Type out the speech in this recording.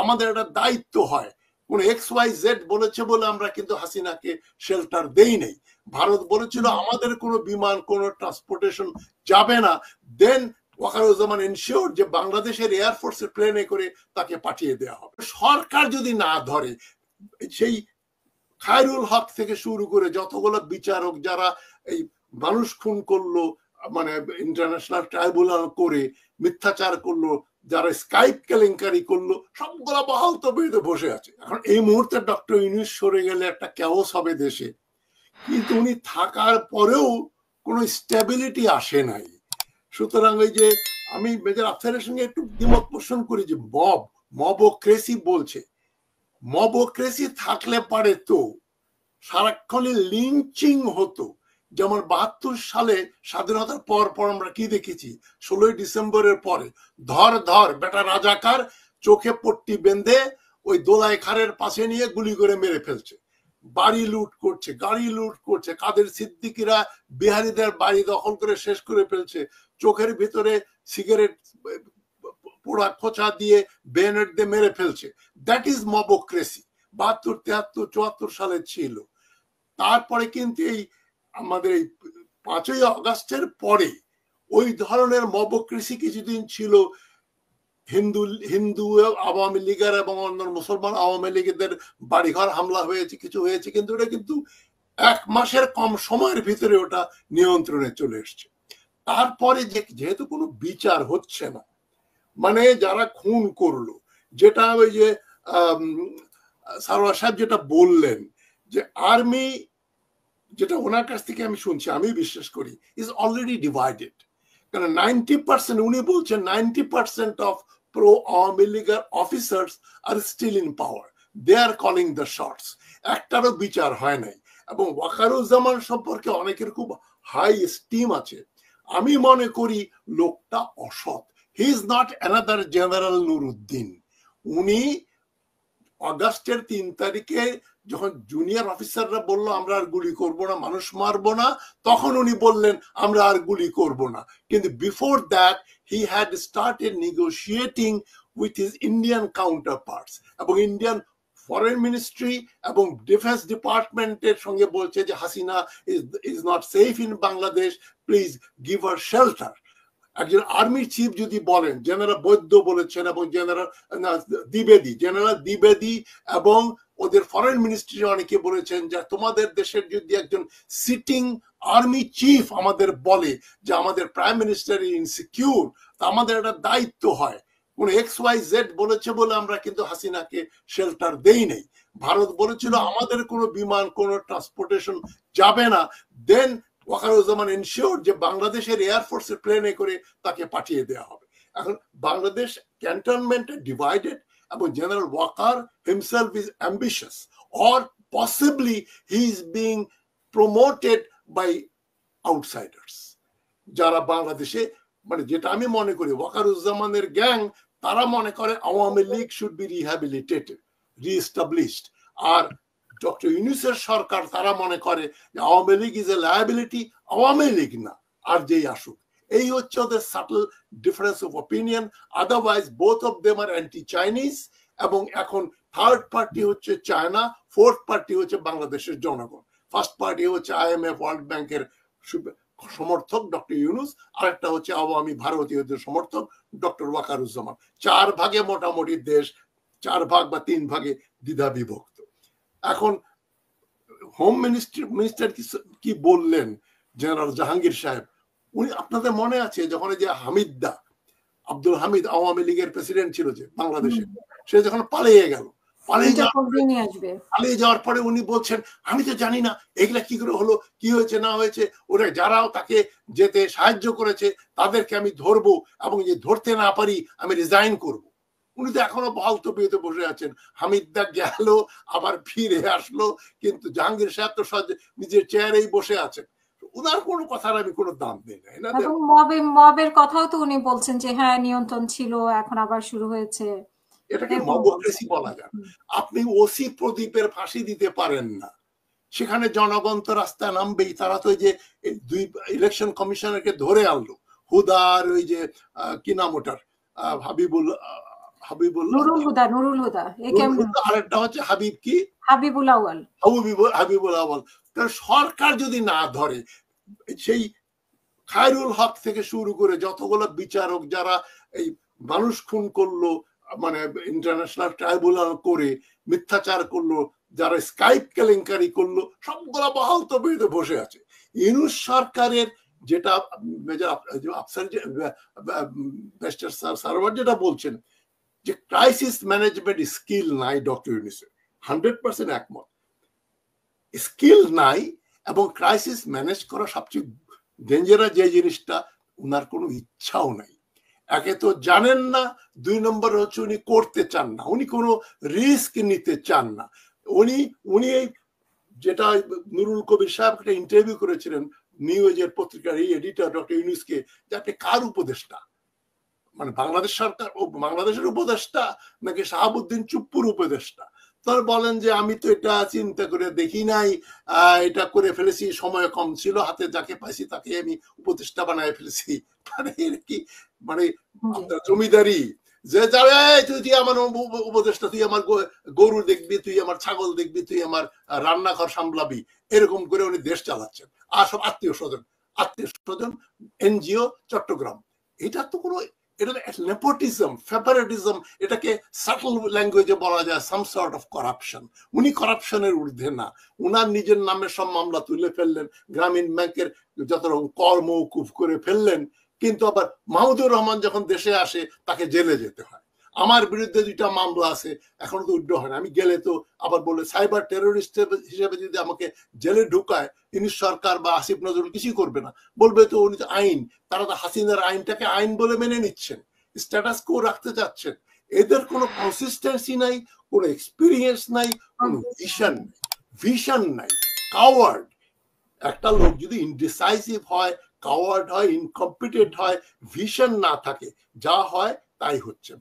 আমাদের একটা দায়িত্ব হয়। কোন XYZ বলেছে বলে আমরা কিন্তু হাসিনাকে শেল্টার দেই নাই। ভারত বলেছিল আমাদের কোনো বিমান কোনো ট্রান্সপোর্টেশন যাবে না, দেন ওয়াকারুজ্জামান এনশিওর যে বাংলাদেশের এয়ারফোর্সের প্লেনে করে তাকে পাঠিয়ে দেওয়া হবে। সরকার যদি না ধরে, সেই খায়রুল হক থেকে শুরু করে যতগুলো বিচারক যারা এই মানুষ খুন করলো, মানে ইন্টারন্যাশনাল ট্রাইব্যুনাল করে মিথ্যাচার করলো, যারা স্কাইপ কেলেঙ্কারি করলো, সবগুলো বহাল তবিয়তে বসে আছে। এখন এই মুহূর্তে ডক্টর ইউনূস সরে গেলে একটা কেওস হবে দেশে, কিন্তু উনি থাকার পরেও কোনো স্টেবিলিটি আসে নাই। সুতরাং ওই যে আমি মেজর আফসারের সঙ্গে একটু দ্বিমত পোষণ করি যে মবক্রেসি বলছে, মবক্রেসি থাকলে পারে তো সারাক্ষণে লিঞ্চিং হতো। যেমন 72 সালে স্বাধীনতার পর আমরা কি দেখেছি, 16ই ডিসেম্বরের পরে ধর ধর বেটা রাজাকার, চোখে পট্টি বেঁধে ওই দোলাই খারের পাশে নিয়ে গুলি করে মেরে ফেলছে, বাড়ি লুট করছে, গাড়ি লুট করছে, কাদের সিদ্দিকিরা বিহারীদের বাড়ি দখল করে শেষ করে ফেলছে, চোখের ভিতরে সিগারেট পোড়া খোঁচা দিয়ে বেনেট দিয়ে মেরে ফেলছে। That is mobocracy. 72, 73, 74 সালে ছিল। তারপরে কিন্তু এই আমাদের এই 5ই আগস্টের পরে ওই ধরনের মবক্রেসি কিছুদিন ছিল। হিন্দু আওয়ামী লীগের এবং অন্য মুসলমান আওয়ামী লীগের বাড়িঘর হামলা হয়েছে, কিছু হয়েছে, কিন্তু ওটা কিন্তু 1 মাসের কম সময়ের ভিতরে ওটা নিয়ন্ত্রণে চলে এসছে। তারপরে যেহেতু কোনো বিচার হচ্ছে না, মানে যারা খুন করলো, যেটা ওই যে সারোয়ার সাহেব যেটা বললেন যে আর্মি, যেটা ওনার কাছ থেকে আমি শুনছি, আমি বিশ্বাস করি, ইজ অলরেডি ডিভাইডেড। কারণ 90%, উনি বলছেন 90% অফ প্রো আওয়ামী লীগের officers are still in power, they are calling the shots. একটারও বিচার হয় নাই। এবং ওয়াকারুজ্জামান সম্পর্কে অনেকের খুব হাই স্টিম আছে। আমি মনে করি লোকটা অসৎ। He is not another general Nuruddin. উনি অগাস্টের 3 তারিখে যখন জুনিয়র অফিসাররা বলল আমরা আর গুলি করব না, মানুষ মারবো না, তখন উনি বললেন আমরা আর গুলি করব না। কিন্তু before that he had started negotiating with his Indian counterparts, এবং ইন্ডিয়ান ফরেন মিনিস্ট্রি এবং ডিফেন্স ডিপার্টমেন্টের সঙ্গে বলছে যে Hasina is not safe in Bangladesh, please give her shelter. একজন আর্মি চিফ যদি বলেন, জেনারেল বৈদ্য বলেছেন এবং জেনারেল দ্বিবেদী এবং ওদের ফরেন মিনিস্ট্রি অনেকে বলেছেন যে তোমাদের দেশের যদি একজন সিটিং আর্মি চিফ আমাদের বলে যে আমাদের প্রাইম মিনিস্টার ইনসিকিউর, তা আমাদের একটা দায়িত্ব হয়। কোন XYZ বলেছে বলে আমরা কিন্তু হাসিনাকে শেল্টার দেই নাই। ভারত বলেছিল আমাদের কোনো বিমান কোনো ট্রান্সপোর্টেশন যাবে না, দেন ওয়াকারুজ্জামান এনশিওর যে বাংলাদেশের এয়ারফোর্সের প্লেনে করে তাকে পাঠিয়ে দেওয়া হবে। এখন বাংলাদেশ ক্যান্টনমেন্টে ডিভাইডেড, এবং general Waker himself is ambitious, or possibly he is being promoted by outsiders, যারা বাংলাদেশে, মানে যেটা আমি মনে করি ওয়াকারুজ্জামানের গ্যাং, তারা মনে করে Awami League should be rehabilitated, reestablished. আর ডক্টর ইউনূসের সরকার তারা মনে করে যে Awami League is a liability, Awami League না, আর যেই আসুক। এই হচ্ছে ওদের subtle difference of opinion. Otherwise both of them are anti Chinese, এবং এখন থার্ড পার্টি হচ্ছে চায়না, ফোর্থ পার্টি হচ্ছে বাংলাদেশের জনগণ, ফার্স্ট পার্টি হচ্ছে IMF ওয়ার্ল্ড ব্যাংকের সমর্থক ডক্টর ইউনূস, আরেকটা হচ্ছে আওয়ামী ভারতীয়দের সমর্থক ডক্টর ওয়াকারুজ্জামান। 4 ভাগে মোটামুটি দেশ, 4 ভাগ বা 3 ভাগে দ্বিধা বিভক্ত। এখন হোম মিনিস্টার কি বললেন জেনারেল জাহাঙ্গীর সাহেব, উনি, আপনাদের মনে আছে যখন যে হামিদদা, আব্দুল হামিদ আওয়ামী লীগের প্রেসিডেন্ট ছিল যে বাংলাদেশে, সে যখন পালিয়ে গেল, পালিয়ে যাওয়ার পরে উনি বলছেন আমি তো জানি না এগুলা কি করে হলো, কি হয়েছে না হয়েছে, ওরা যারাও তাকে যেতে সাহায্য করেছে তাদেরকে আমি ধরবো, এবং যে ধরতে না পারি আমি রিজাইন করব। উনি তো এখনো বহাল তবিয়তে বসে আছেন। হামিদদা গেল, আবার ফিরে আসলো, কিন্তু জাহাঙ্গীর সাহেব তো নিজের চেয়ারেই বসে আছেন। ওনার কোনো কথার আমি কোনো দাম দেই না। এবং মবের কথাও তো উনি বলছেন যে হ্যাঁ নিয়ন্ত্রণ ছিল, এখন আবার শুরু হয়েছে। এটাকে মবক্রেসি বলা যায়। আপনি ওসি প্রদীপের ফাঁসি দিতে পারেন না, সেখানে জনগণ তো রাস্তায় নামবেই। তারা তো যে 2 ইলেকশন কমিশনারকে ধরে আনলো, হুদার ওই যে কি নাম ওটার, হাবিবুল হাবিবুল্লাহ, নুরুল হুদা এ কে এম আরেকটা হচ্ছে হাবিব কি, হাবিবুল আউয়াল। হাবিবুল আওয়াল। কারণ সরকার যদি না ধরে, সেই খায়রুল হক থেকে শুরু করে যতগুলো বিচারক যারা এই মানুষ খুন করলো, মানে ইন্টারন্যাশনাল ট্রাইব্যুনাল করে মিথ্যাচার করলো, যারা স্কাইপ কেলেঙ্কারি করলো, সবগুলা বহাল তবিয়তে বসে আছে। ইউনূস সরকারের যেটা আফসার সারওয়ার যেটা বলছেন যে ক্রাইসিস ম্যানেজমেন্ট স্কিল নাই ডক্টর ইউনূসের, 100% একমত। স্কিল নাই এবং ক্রাইসিস ম্যানেজ করা সবচেয়ে ডেঞ্জারাস যে জিনিসটা, উনার কোনো ইচ্ছাও নাই। একে তো জানেন না, 2 নম্বর হচ্ছে উনি করতে চান না, উনি কোনো রিস্ক নিতে চান না। উনি এই যেটা নুরুল কবির সাহেব একটা ইন্টারভিউ করেছিলেন নিউ এজের পত্রিকার এই এডিটর ডক্টর ইউনূসকে, যে আপনি কার উপদেষ্টা, মানে বাংলাদেশ সরকার ও বাংলাদেশের উপদেষ্টা নাকি শাহাবুদ্দিন চুপ্পুর উপদেষ্টা? তারা বলেন যে আমি তো এটা চিন্তা করে দেখি নাই, এটা করে ফেলেছি, সময় কম ছিল, হাতে যাকে পাইছি তাকে আমি উপদেষ্টা বানায় ফেলেছি। মানে এর কি, মানে আপনার জমিদারি যে যাবে, তুই আমার উপদেষ্টা, তুই আমার গরু দেখবি, তুই আমার ছাগল দেখবি, তুই আমার রান্নাঘর সামলাবি, এরকম করে উনি দেশ চালাচ্ছেন। আর সব আত্মীয় স্বজন এনজিও চট্টগ্রাম। এটা তো কোনো, এটা নেপোটিজম, ফেভারিটিজম, এটাকে সাটল ল্যাঙ্গুয়েজে বলা যায় সাম সর্ট অফ করাপশন। উনি করাপশনের ঊর্ধ্বে না, উনার নিজের নামে সব মামলা তুলে ফেললেন, গ্রামীণ ব্যাংকের যত রকম কর মওকুফ করে ফেললেন, কিন্তু আবার মাহমুদুর রহমান যখন দেশে আসে তাকে জেলে যেতে হয়। আমার বিরুদ্ধে 2টা মামলা আছে, এখনো তো উড্ড হয় না, আমি গেলে তো আবার বলে সাইবার টেরোরিস্ট হিসেবে যদি আমাকে জেলে ঢুকায়, ইউনূস সরকার বা আসিফ নজরুল কিছুই করবে না, বলবে তো উনি তো আইন, তারা তো হাসিনার আইনটাকে আইন বলে মেনে নিচ্ছেন, স্ট্যাটাস কো রাখতে চাচ্ছেন। এদের কোনো কনসিস্টেন্সি নাই, কোনো এক্সপিরিয়েন্স নাই, কোনো ভিশন নাই, কাওয়ার্ড। একটা লোক যদি ইনডিসাইসিভ হয়, কাওয়ার্ড হয়, ইনকম্পিটেন্ট হয়, ভিশন না থাকে, যা হয় তাই হচ্ছে।